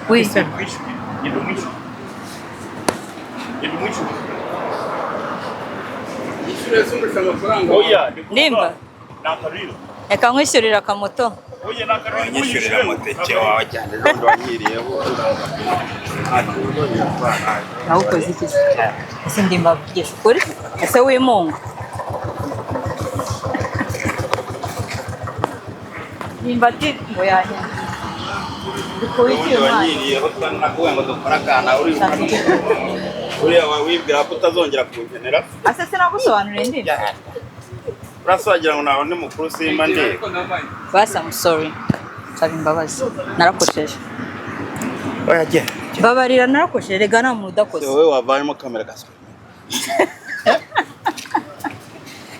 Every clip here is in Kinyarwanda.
Oui. Nimba. Reka nkwishyurira akamoto. Nyishyurira amateke wawe cyane n'undi wanyiriyeho Nawe ukoze iki? Ese ndimba vugisha ukuri? Ese w'imungu? Nimba ati ngo yanyana. Dukora iki uyu mwanya? wanyiriyeho nakubwiye ngo dukora akana uriya wibwira ko utazongera kunkenera Ase sinagusobanurira ndimba. urasobagira ngo nawe ni mukuru simba ndi Basa, I'm sorry. Nsaba imbabazi. Narakosheje. oya jye Babarira narakosheje, rega nta muntu udakoze. wowe wavanyemo kamera gaswe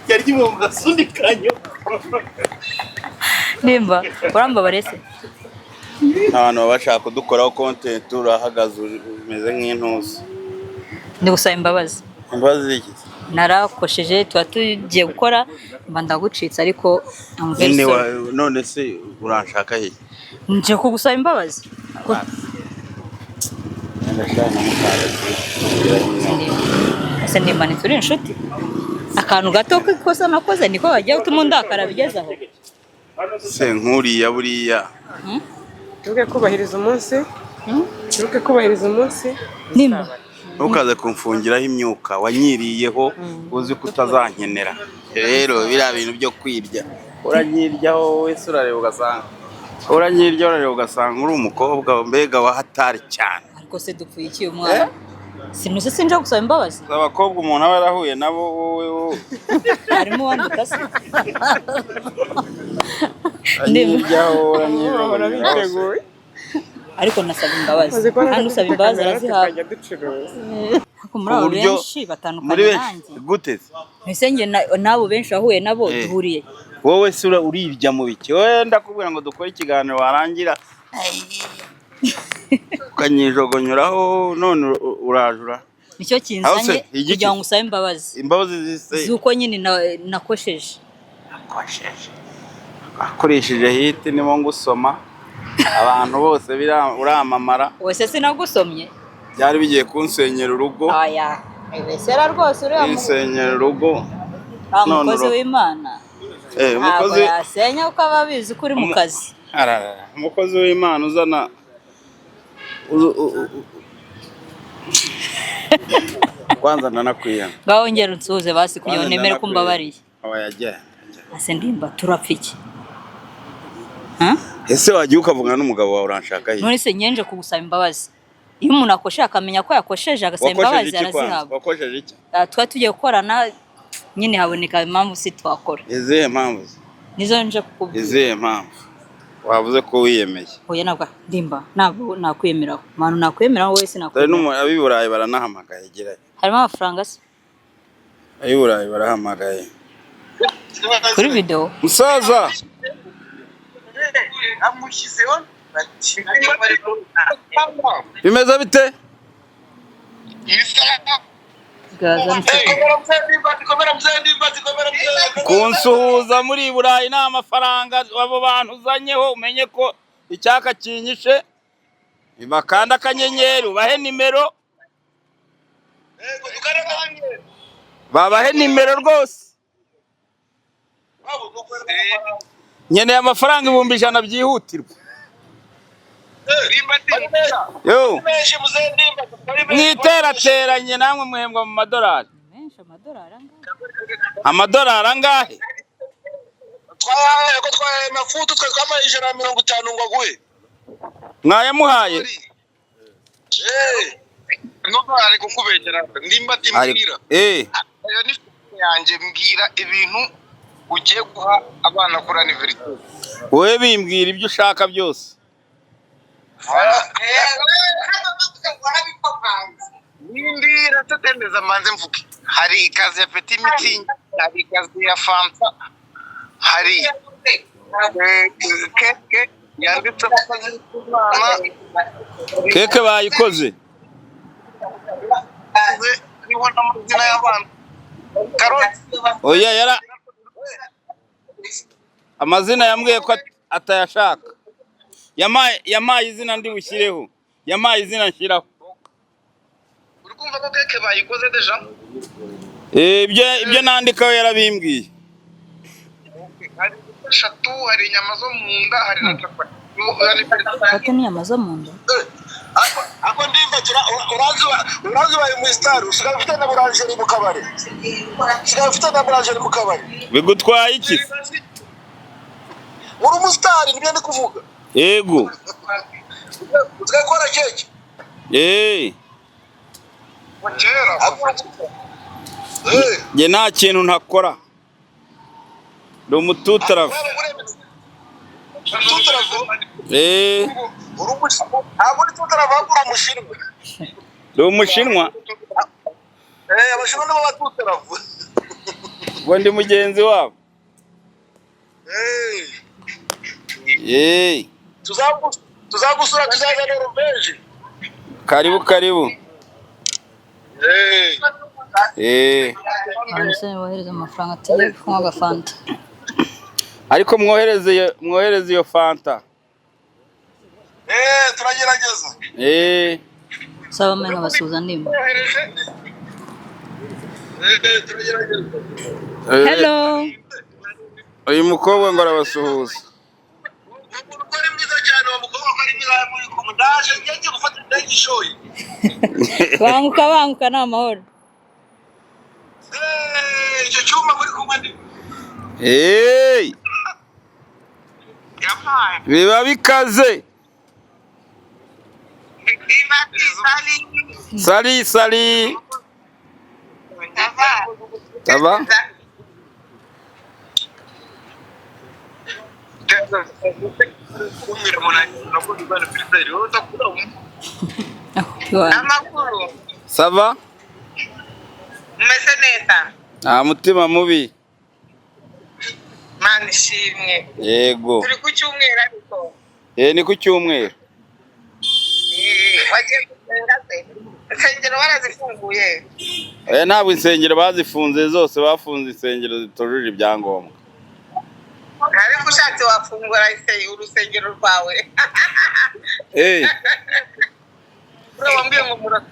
yari kimwe mu gasundikanyo Nimba, urambabare se? abantu baba bashaka kudukoraho content urahagaze umeze nk'intuzi Ndi gusaba imbabazi. imbabazi z'iki Narakosheje tuba tugiye gukora mba ndagucitse ariko I'm very nyine sorry. none se uranshaka he Nje kugusaba imbabazi. Ese ndimba ntituri inshuti? Akantu gato k'ikosa nakoze niko bagiye gutuma undakara bigezaho. se nkuriya buriya Turuke kubahiriza umunsi. Turuke kubahiriza umunsi. Nimba. ntukaze kumfungiraho imyuka wanyiriyeho uzi ko utazankenera rero biriya bintu byo kwirya uranyiryaho wowe se urareba ugasanga uri umukobwa mbega wahatari cyane Ariko se dupfuye iki uyu mwana? Sinuse sinje gusaba imbabazi. abakobwa umuntu aba yarahuye nabo wowe Harimo wandika se. uranyiryaho Urabiteguye. Ariko nasaba imbabazi. Kandi usaba imbabazi arazihabwa. Ariko muri abo benshi batandukanye nanjye. gute Ese njye nabo benshi wahuye nabo duhuriye. wowe se urirya mu biki wowe ndakubwira ngo dukore ikiganiro warangira ukanyijogonyuraho none urajura Nicyo kinzanye kugira ngo usabe imbabazi. imbabazi zise Zuko nyine nakosheje. akoresheje hit nimo ngusoma abantu bose uramamara Wese sinagusomye. byari bigiye kunsenyera urugo Aya. Ebesera rwose uriya kunsenyera urugo umukozi w'Imana. umukozi yasenya uko ababizi ko uri mu kazi. umukozi w'Imana uzana kwanza ndanakwiyana Ngaho ngera unsuhuze basi kugira ngo nemere ko mbabariye. oya Ase ndimba turapfa iki? ese wagiye ukavugana n'umugabo wawe uranshaka he None se nyenje kugusaba imbabazi. Iyo umuntu akosheje akamenya ko yakosheje agasaba imbabazi arazihabwa. wakosheje iki Twa tugiye gukorana nyine haboneka impamvu si twakora. izihe mpamvu Nizo nje kukubwira. izihe mpamvu wavuze ko wiyemeye Oya nabwo ndimba ntabwo nakwemeraho. Manu nakwemeraho wese dore nakwemeraho. ab'iburayi baranahamagaye gira Harimo amafaranga se ab'iburayi barahamagaye kuri video. musaza amushyizeho bimeze bite kunsuhuza muri burayi nta mafaranga abo bantu uzanyeho umenye ko icyaka kinyishe bakanda akanyenyeri ubahe nimero babahe nimero rwose nkeneye amafaranga 100 byihutirwa yo mwiterateranye namwe muhembwa mu madolari Menshi amadolari amadolari angahe twaye mafutu twamaye 150 ngo aguhe mwayamuhaye no ari kukubekera ndimba timbira yanjye mbwira ibintu ugiye guha abana kuri anniversary wowe bimbwira ibyo ushaka byose Nindi ratatembeza manze mvuke hari ikazi ya Petit Meeting hari ikazi ya Fanta hari keke yanditse akazi kumana keke bayikoze niho n'amazina y'abana karoti oya yara amazina yambwiye ko atayashaka yamaye izina ndi bushyireho yamaye izina nshyiraho. uri kumva ko keke bayikoze deja ibyo nandikaho yarabimbwiye. hari eshatu, hari inyama zo mu nda, hari na capati. Ate ni inyama zo mu nda. ako ndimbagira urazi baye mu star usigaye ufite na burangeri mu kabari. Bigutwaye iki? uri umusitari nibyo ndi kuvuga. Yego. Uzakora keke? Nge nta kintu ntakora. Ndi umututaravu. Ndi umushinwa. Abashinwa nabo batutaravu. Ngo ndi mugenzi wabo. Tuzagusura tuzaza Norvege. Karibu. Nonese wohereza amafaranga ati kunywa agafanta. Ariko mwohereze iyo fanta. Turagerageza. Saba menga basuza ndimo. Hello. Uyu mukobwa ngo arabasuhuza. Umugore mwiza cyane wa mukobwa ko ari mwiza muri komudaje ngiye gufata ndagishoye. Banguka na amahoro. Icyo cyuma muri kumwe ndi. Biba bikaze. Sali. Tava. Sava? Umeze neza? Nta mutima mubi. Mana ishimwe. Yego. Turi ku cyumweru ariko. Ni ku cyumweru. Wagiye gusenga se? Insengero barazifunguye? Ntabwo insengero bazifunze zose, bafunze insengero zitujuje ibyangombwa. Ariko ushatse wafungura urusengero rwawe. Wambwiye ngo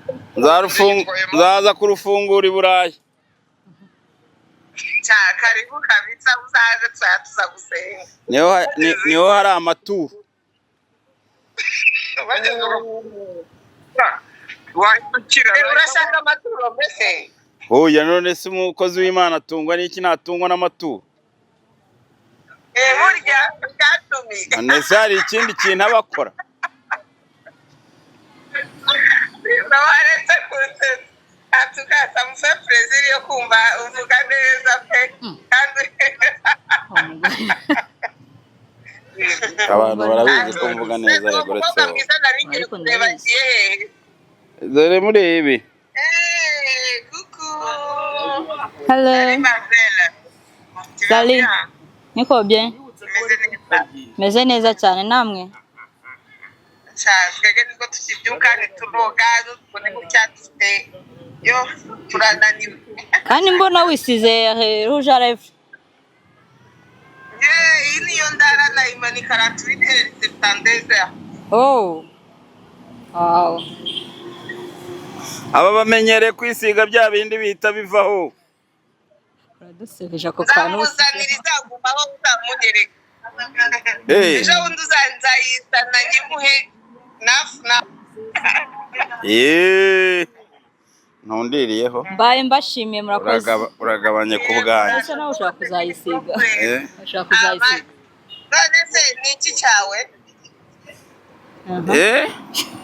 nzaza kurufungura i Burayi. Karibu kabisa uzaze tuza gusenga. Niho hari amaturo. Urashaka amaturo mbese? Oya, none se umukozi w'Imana atungwa n'iki? Natungwa n'amaturo. Burya bwatumi. None se hari ikindi kintu abakora? Nawaretse kusetsa. Atukasa mufe preziri yo kumva uvuga neza pe. Kandi abantu barabizi ko mvuga neza yagoretse. Dore murebe. Kuku. Hello. Sali. Niko bien? Meze neza cyane namwe? Twebwe nibwo tukibyuka ntituroga tubone ko cyadufite yo turananiwe. Kandi mbona wisize rouge à lèvres. Iyi niyo ndara nayimanika ratuite septandeza. Oh. Wow. Aba bamenyereye kwisiga bya bindi bihita bivaho. Uradusebeje ako kantu. Uzamuzaniriza gumaho uzamugereka. Ejo undi uzanzayisana nyimuhe na. Ntundiriyeho. Mbaye mbashimiye murakoze. Uragabanye ku bwanyu. Ese nawe ushaka kuzayisiga. Ushaka kuzayisiga. None se ni iki cyawe?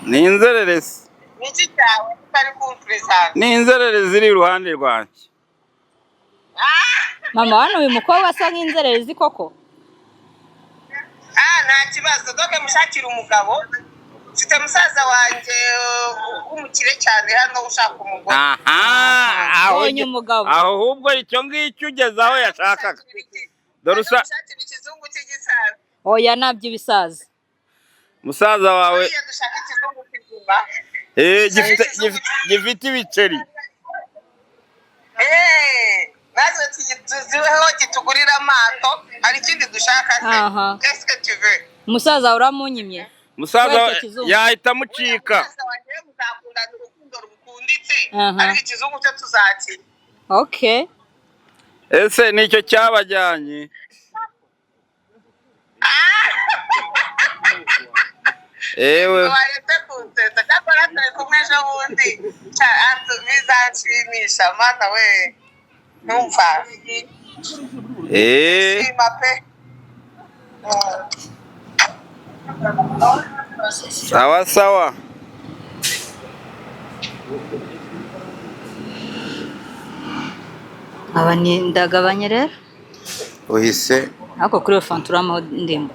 Ni inzererezi. Ni iki cyawe utari kumviriza? Ni inzererezi iri iruhande rwanjye. Mama hano uyu mukobwa asa nk'inzererezi koko? Nta kibazo doke mushakira umugabo. Mfite musaza wanjye w'umukire cyane hano ushaka umugore. Abonye umugabo. Ahubwo icyo ngicyo ugeze aho yashakaga. Dore ushakira ikizungu cy'igisaza. Oya nabyo ibisaza. Musaza wawe. Dushaka ikizungu cy'izumba. Gifite ibiceri. Nazo tuziweho kitugurira amato. Hari ikindi dushaka se. Qu'est-ce que tu veux? Musaza uramunyimye. umusaza Kubera icyo kizungu. yahita amucika. umusaza wanjye we muzakundana urukundo rukunditse Aha. ariko ikizungu cyo tuzakira. Okay. Ese nicyo cyabajyanye? Ewe waretse kunsesa cyakora turi kumwe ejo bundi bizanshimisha mana we ntumva shima pe. sawa sawa. Aba ni ndagabanye rero. Uhise Ariko kuri iyo fanturama ndimba.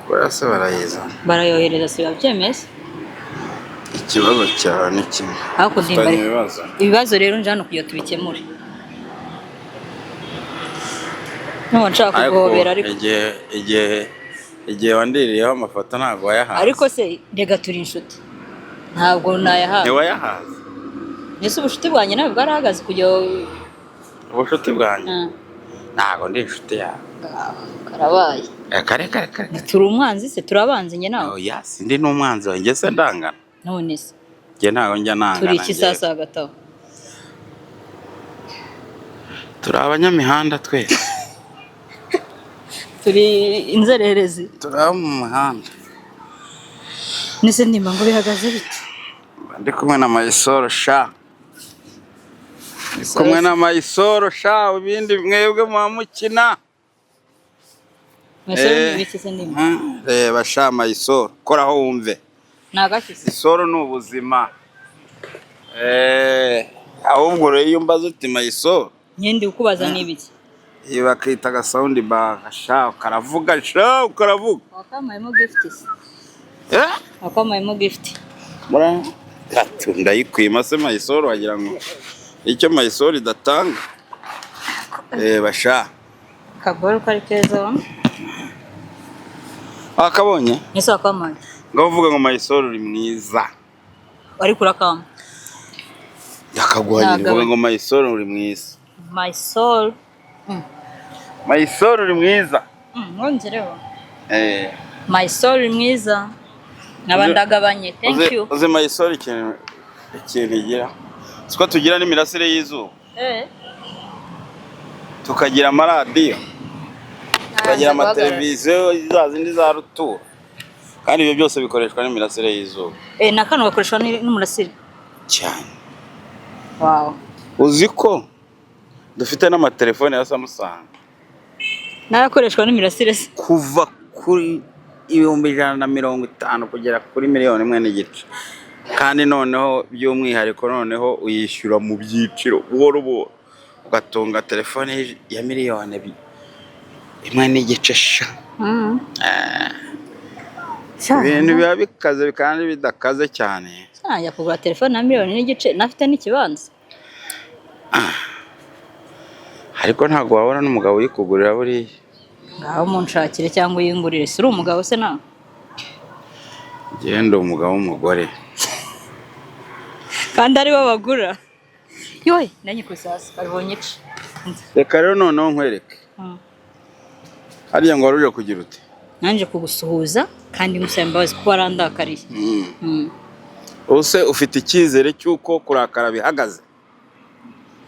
barase barayiza. Barayohereza si babyemeza. Ikibazo cyane ni kimwe. Ariko ndimba. Ufitanye ibibazo. Ibibazo rero nje hano kugira tubikemure. Nubwo nshaka kuguhobera ariko. Igihe wandiriyeho amafoto ntabwo wayahaze. Ariko se rega turi inshuti. Ntabwo nayahaze. Ntiwayahaze. Nese ubushuti bwanjye nawe bwarahagaze kujya Ubushuti bwanjye ntabwo ndi inshuti yawe. Karabaye. Kare. Turi umwanzi se turabanze njye nawe. Oya sindi n'umwanzi wawe njye se ndangana. None se Njye ntabwo njya nangana. turi iki sasa hagati aho? Turi abanyamihanda twese. Turi inzererezi. Turi abo mu muhanda. Nese ndimba ngo bihagaze bite? Ndi kumwe na Mayisoro sha. Ndi kumwe na Mayisoro sha ibindi mwebwe muba mukina. Mwese biki se ndimba? Reba sha Mayisoro koraho wumve. Nagakise. Isoro ni ubuzima. Ahubwo rero iyo mbaza uti Mayisoro. Nyende ukubaza nibiki? Iyo bakita agasawundi baga sha karavuga sha ukaravuga. Wakamayemo gift se? Eh? Wakamayemo gift. Mura ati ndayikwima se Mayisoro wagira ngo icyo Mayisoro idatanga. Basha. Kagoro kari keza wa? Akabonye? Nese wakamaye. Ngo uvuga ngo Mayisoro uri mwiza. Wari kurakama. Yakagwanye ngo ngo Mayisoro uri mwiza. My soul. Mayisoro uri mwiza. Ngongereho. My soul uri mwiza. Nabandagabanye. Thank you. Uze Mayisoro ikintu igira. Siko tugira n'imirasire y'izuba. Tukagira amaradiyo. Tukagira amateleviziyo zazindi za rutura. Kandi ibyo byose bikoreshwa n'imirasire y'izuba. Nakano bakoreshwa n'umurasire. Cyane. Wow. Uzi ko dufite n'amatelefone ya Samsung. Narakoreshwa n'imirasire se. Kuva kuri 150 kugera kuri 1,1 kandi noneho by'umwihariko noneho uyishyura mu byiciro buhoro buhoro ugatunga telefone ya 1,1 sha. Ibintu biba bikaze kandi bidakaze cyane. Ajya kugura telefone na 1,1 nafite n'ikibanza. Ariko ntabwo wabona n'umugabo uyikugurira buriya. Ngaho munshakire cyangwa uyingurire. Si uri umugabo se nawe? Genda umugabo w'umugore. Kandi ari bo bagura. Yoy, nanyi kusasa kabonye iki? Reka rero noneho nkwereke. Hariya ngo waruje kugira ute? Nanje kugusuhuza kandi musaba imbabazi kuko warandakariye. Use ufite icyizere cyuko kurakara bihagaze?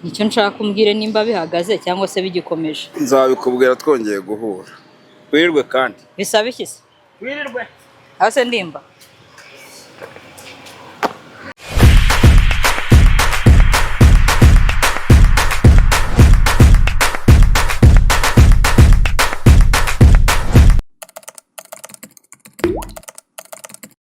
Nicyo nshaka umbwire nimba bihagaze cyangwa se bigikomeje. Nzabikubwira twongeye guhura. Wirirwe kandi. Bisaba iki se? Wirirwe. Aho se ndimba.